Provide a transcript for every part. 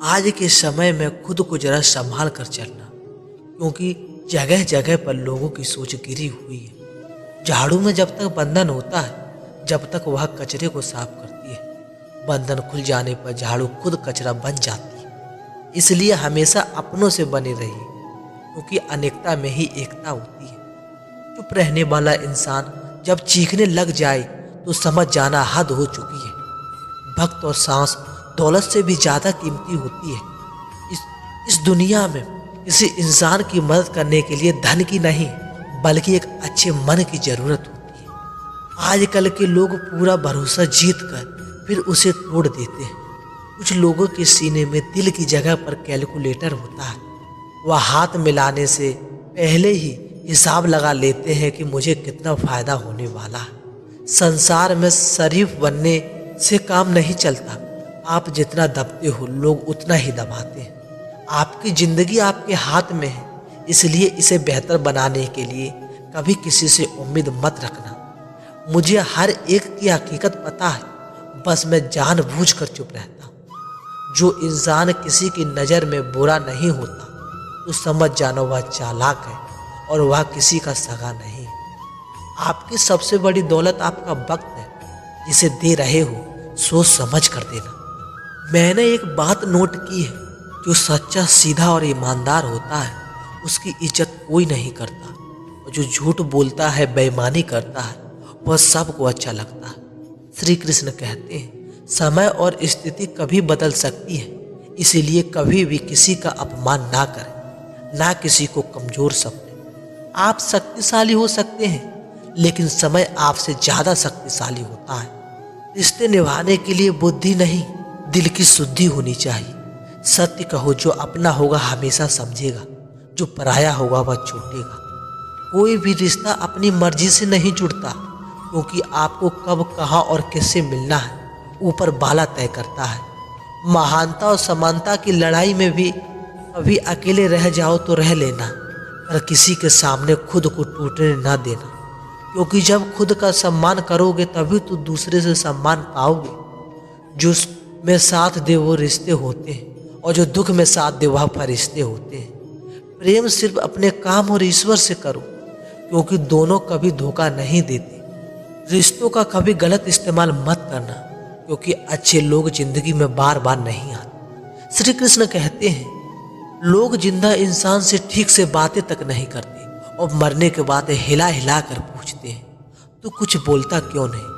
आज के समय में खुद को जरा संभाल कर चलना, क्योंकि जगह जगह पर लोगों की सोच गिरी हुई है। झाड़ू में जब तक बंधन होता है, जब तक वह कचरे को साफ करती है। बंधन खुल जाने पर झाड़ू खुद कचरा बन जाती है। इसलिए हमेशा अपनों से बने रहिए, क्योंकि अनेकता में ही एकता होती है। चुप रहने वाला इंसान जब चीखने लग जाए तो समझ जाना हद हो चुकी है। वक्त और सांस दौलत से भी ज्यादा कीमती होती है। इस दुनिया में किसी इंसान की मदद करने के लिए धन की नहीं, बल्कि एक अच्छे मन की जरूरत होती है। आजकल के लोग पूरा भरोसा जीत कर फिर उसे तोड़ देते हैं। कुछ लोगों के सीने में दिल की जगह पर कैलकुलेटर होता है। वह हाथ मिलाने से पहले ही हिसाब लगा लेते हैं कि मुझे कितना फायदा होने वाला है। संसार में शरीफ बनने से काम नहीं चलता। आप जितना दबते हो, लोग उतना ही दबाते हैं। आपकी जिंदगी आपके हाथ में है, इसलिए इसे बेहतर बनाने के लिए कभी किसी से उम्मीद मत रखना। मुझे हर एक की हकीकत पता है, बस मैं जानबूझकर चुप रहता हूँ। जो इंसान किसी की नज़र में बुरा नहीं होता तो समझ जाना वह चालाक है और वह किसी का सगा नहीं है। आपकी सबसे बड़ी दौलत आपका वक्त है, जिसे दे रहे हो सोच समझ कर देना। मैंने एक बात नोट की है, जो सच्चा, सीधा और ईमानदार होता है उसकी इज्जत कोई नहीं करता, और जो झूठ बोलता है, बेईमानी करता है, वह सबको अच्छा लगता है। श्री कृष्ण कहते हैं, समय और स्थिति कभी बदल सकती है, इसीलिए कभी भी किसी का अपमान ना करें, ना किसी को कमजोर समझें। आप शक्तिशाली हो सकते हैं, लेकिन समय आपसे ज्यादा शक्तिशाली होता है। रिश्ते निभाने के लिए बुद्धि नहीं, दिल की शुद्धि होनी चाहिए। सत्य कहो, जो अपना होगा हमेशा समझेगा, जो पराया होगा वह छूटेगा। कोई भी रिश्ता अपनी मर्जी से नहीं जुड़ता, क्योंकि आपको कब, कहाँ और किससे मिलना है ऊपर वाला तय करता है। महानता और समानता की लड़ाई में भी कभी अकेले रह जाओ तो रह लेना, पर किसी के सामने खुद को टूटने ना देना, क्योंकि जब खुद का सम्मान करोगे तभी तो दूसरे से सम्मान पाओगे। जो में साथ दे वो रिश्ते होते हैं, और जो दुख में साथ दे वह फरिश्ते होते हैं। प्रेम सिर्फ अपने काम और ईश्वर से करो, क्योंकि दोनों कभी धोखा नहीं देते। रिश्तों का कभी गलत इस्तेमाल मत करना, क्योंकि अच्छे लोग जिंदगी में बार बार नहीं आते। श्री कृष्ण कहते हैं, लोग जिंदा इंसान से ठीक से बातें तक नहीं करते और मरने के बाद हिला हिला कर पूछते हैं, तू कुछ बोलता क्यों नहीं।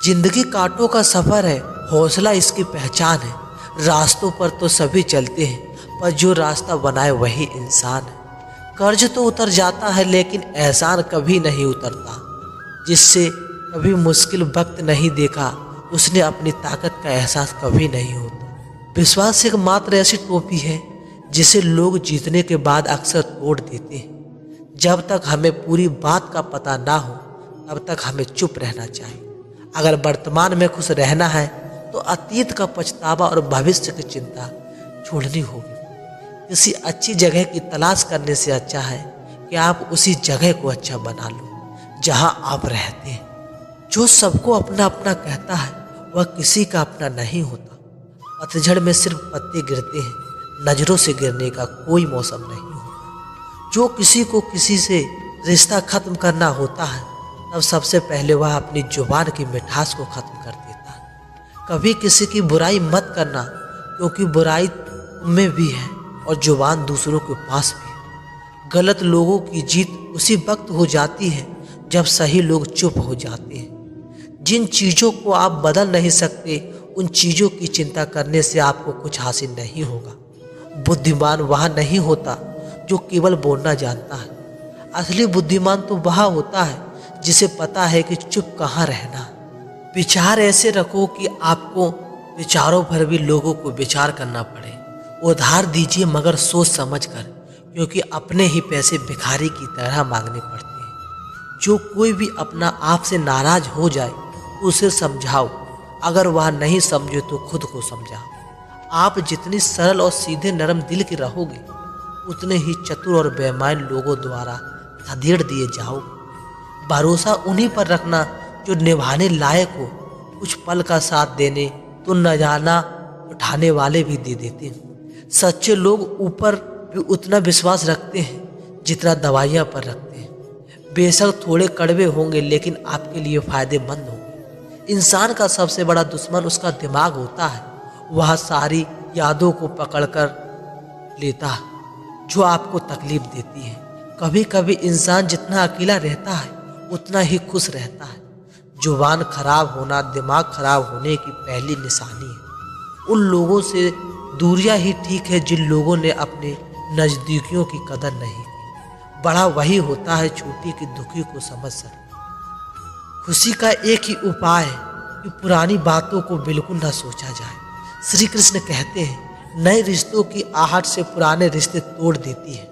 जिंदगी कांटों का सफर है, हौसला इसकी पहचान है। रास्तों पर तो सभी चलते हैं, पर जो रास्ता बनाए वही इंसान है। कर्ज तो उतर जाता है, लेकिन एहसान कभी नहीं उतरता। जिससे कभी मुश्किल वक्त नहीं देखा, उसने अपनी ताकत का एहसास कभी नहीं होता। विश्वास एक मात्र ऐसी टोपी है जिसे लोग जीतने के बाद अक्सर तोड़ देते हैं। जब तक हमें पूरी बात का पता ना हो, तब तक हमें चुप रहना चाहिए। अगर वर्तमान में खुश रहना है तो अतीत का पछतावा और भविष्य की चिंता छोड़नी होगी। किसी अच्छी जगह की तलाश करने से अच्छा है कि आप उसी जगह को अच्छा बना लो जहां आप रहते हैं। जो सबको अपना अपना कहता है, वह किसी का अपना नहीं होता। पतझड़ में सिर्फ पत्ते गिरते हैं, नजरों से गिरने का कोई मौसम नहीं होता। जो किसी को किसी से रिश्ता खत्म करना होता है, तब सबसे पहले वह अपनी जुबान की मिठास को खत्म कर देता है। कभी किसी की बुराई मत करना, क्योंकि बुराई में भी है और जुबान दूसरों के पास भी है। गलत लोगों की जीत उसी वक्त हो जाती है जब सही लोग चुप हो जाते हैं। जिन चीज़ों को आप बदल नहीं सकते, उन चीज़ों की चिंता करने से आपको कुछ हासिल नहीं होगा। बुद्धिमान वह नहीं होता जो केवल बोलना जानता है। असली बुद्धिमान तो वह होता है जिसे पता है कि चुप कहाँ रहना। विचार ऐसे रखो कि आपको विचारों पर भी लोगों को विचार करना पड़े। उधार दीजिए मगर सोच समझ कर, क्योंकि अपने ही पैसे भिखारी की तरह मांगने पड़ते हैं। जो कोई भी अपना आप से नाराज हो जाए तो उसे समझाओ, अगर वह नहीं समझे तो खुद को समझाओ। आप जितनी सरल और सीधे नरम दिल के रहोगे, उतने ही चतुर और बेईमान लोगों द्वारा धकेल दिए जाओगे। भरोसा उन्हीं पर रखना जो निभाने लायक हो। कुछ पल का साथ देने तो न जाना उठाने वाले भी दे देते हैं। सच्चे लोग ऊपर भी उतना विश्वास रखते हैं जितना दवाइयाँ पर रखते हैं। बेशक थोड़े कड़वे होंगे लेकिन आपके लिए फायदेमंद होंगे। इंसान का सबसे बड़ा दुश्मन उसका दिमाग होता है। वह सारी यादों को पकड़कर लेता है जो आपको तकलीफ देती है। कभी कभी इंसान जितना अकेला रहता है उतना ही खुश रहता है। जुबान खराब होना दिमाग खराब होने की पहली निशानी है। उन लोगों से दूरियां ही ठीक है जिन लोगों ने अपने नज़दीकियों की कदर नहीं की। बड़ा वही होता है छोटी की दुखी को समझ सके। खुशी का एक ही उपाय है कि पुरानी बातों को बिल्कुल न सोचा जाए। श्री कृष्ण कहते हैं नए रिश्तों की आहट से पुराने रिश्ते तोड़ देती है।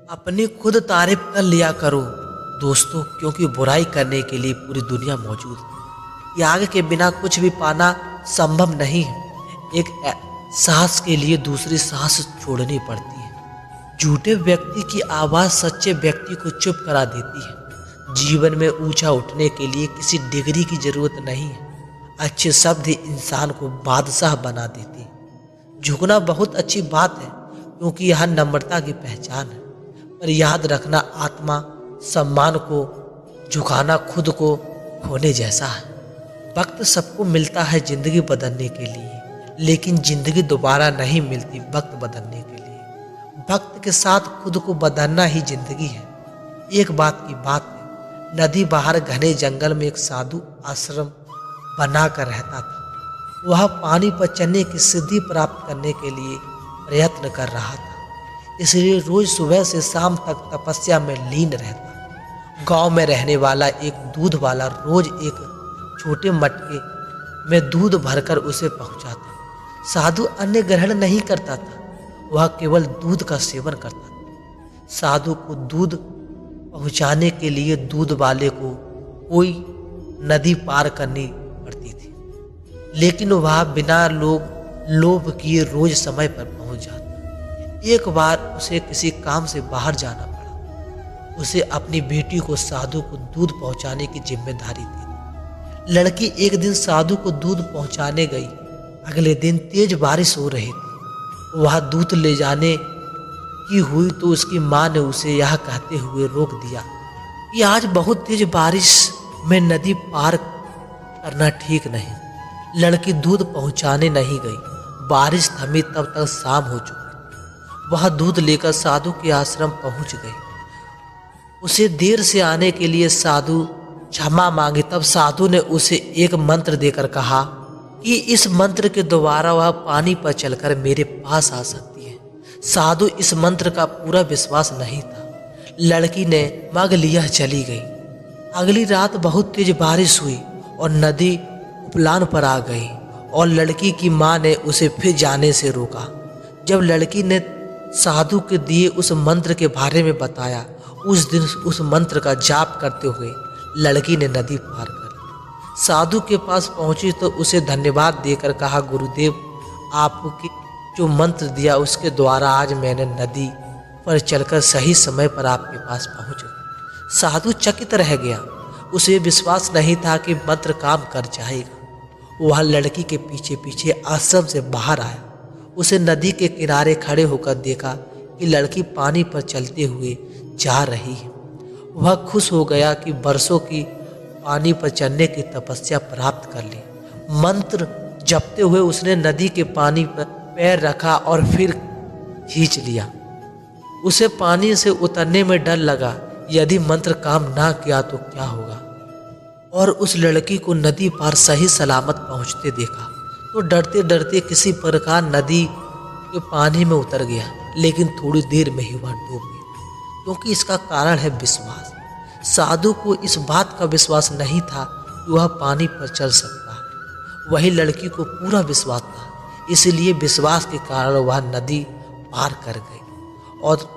अपनी खुद तारीफ कर लिया करो दोस्तों, क्योंकि बुराई करने के लिए पूरी दुनिया मौजूद है। त्याग के बिना कुछ भी पाना संभव नहीं है। एक सांस के लिए दूसरी सांस छोड़नी पड़ती है। झूठे व्यक्ति की आवाज़ सच्चे व्यक्ति को चुप करा देती है। जीवन में ऊंचा उठने के लिए किसी डिग्री की जरूरत नहीं है। अच्छे शब्द ही इंसान को बादशाह बना देते हैं। झुकना बहुत अच्छी बात है क्योंकि यह नम्रता की पहचान है। पर याद रखना आत्मा सम्मान को झुकाना खुद को खोने जैसा है। वक्त सबको मिलता है जिंदगी बदलने के लिए, लेकिन जिंदगी दोबारा नहीं मिलती वक्त बदलने के लिए। वक्त के साथ खुद को बदलना ही जिंदगी है। एक बात की बात है, नदी बाहर घने जंगल में एक साधु आश्रम बनाकर रहता था। वह पानी पर चलने की सिद्धि प्राप्त करने के लिए प्रयत्न कर रहा था, इसलिए रोज सुबह से शाम तक तपस्या में लीन रहता। गांव में रहने वाला एक दूध वाला रोज एक छोटे मटके में दूध भरकर उसे पहुंचाता। साधु अन्न ग्रहण नहीं करता था, वह केवल दूध का सेवन करता था। साधु को दूध पहुंचाने के लिए दूध वाले को कोई नदी पार करनी पड़ती थी, लेकिन वह बिना लोभ किए रोज समय पर पहुंच जाता। एक बार उसे किसी काम से बाहर जाना पड़ा। उसे अपनी बेटी को साधु को दूध पहुंचाने की जिम्मेदारी थी। लड़की एक दिन साधु को दूध पहुंचाने गई। अगले दिन तेज बारिश हो रही थी। वह दूध ले जाने की हुई तो उसकी माँ ने उसे यह कहते हुए रोक दिया कि आज बहुत तेज बारिश में नदी पार करना ठीक नहीं। लड़की दूध पहुंचाने नहीं गई। बारिश थमी तब तक शाम हो चुकी। वह दूध लेकर साधु के आश्रम पहुंच गई। उसे देर से आने के लिए साधु क्षमा मांगी। तब साधु ने उसे एक मंत्र देकर कहा कि इस मंत्र के द्वारा वह पानी पर चलकर मेरे पास आ सकती है। साधु इस मंत्र का पूरा विश्वास नहीं था। लड़की ने मांग लिया चली गई। अगली रात बहुत तेज बारिश हुई और नदी उपलान पर आ गई और लड़की की माँ ने उसे फिर जाने से रोका। जब लड़की ने साधु के दिए उस मंत्र के बारे में बताया, उस दिन उस मंत्र का जाप करते हुए लड़की ने नदी पार कर ली। साधु के पास पहुंची तो उसे धन्यवाद देकर कहा, गुरुदेव आपके जो मंत्र दिया उसके द्वारा आज मैंने नदी पर चलकर सही समय पर आपके पास पहुंच गई। साधु चकित रह गया। उसे विश्वास नहीं था कि मंत्र काम कर जाएगा। वह लड़की के पीछे पीछे आश्रम से बाहर आया। उसे नदी के किनारे खड़े होकर देखा कि लड़की पानी पर चलते हुए जा रही है। वह खुश हो गया कि बरसों की पानी पर चलने की तपस्या प्राप्त कर ली। मंत्र जपते हुए उसने नदी के पानी पर पैर रखा और फिर खींच लिया। उसे पानी से उतरने में डर लगा, यदि मंत्र काम ना किया तो क्या होगा। और उस लड़की को नदी पार सही सलामत पहुंचते देखा तो डरते डरते किसी प्रकार नदी के पानी में उतर गया, लेकिन थोड़ी देर में ही वह डूब गया, क्योंकि इसका कारण है विश्वास। साधु को इस बात का विश्वास नहीं था कि वह पानी पर चल सकता है। वही लड़की को पूरा विश्वास था, इसलिए विश्वास के कारण वह नदी पार कर गई और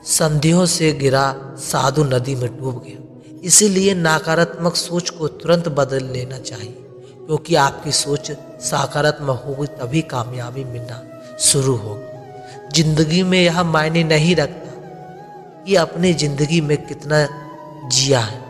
संदेहों से गिरा साधु नदी में डूब गया। इसीलिए नकारात्मक सोच को तुरंत बदल लेना चाहिए, क्योंकि आपकी सोच सकारात्मक होगी तभी कामयाबी मिलना शुरू होगी। जिंदगी में यह मायने नहीं रखता कि अपनी जिंदगी में कितना जिया है,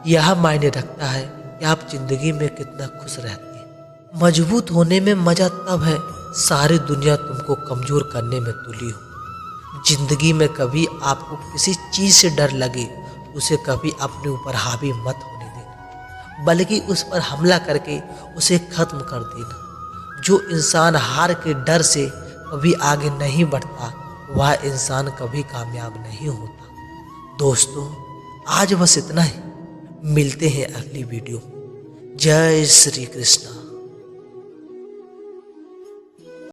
यह मायने रखता है कि आप जिंदगी में कितना खुश रहते हैं। मजबूत होने में मजा तब है सारी दुनिया तुमको कमज़ोर करने में तुली हो। जिंदगी में कभी आपको किसी चीज़ से डर लगे उसे कभी अपने ऊपर हावी मत होने देना, बल्कि उस पर हमला करके उसे ख़त्म कर देना। जो इंसान हार के डर से कभी आगे नहीं बढ़ता वह इंसान कभी कामयाब नहीं होता। दोस्तों, आज बस इतना ही। मिलते हैं अगली वीडियो में। जय श्री कृष्णा।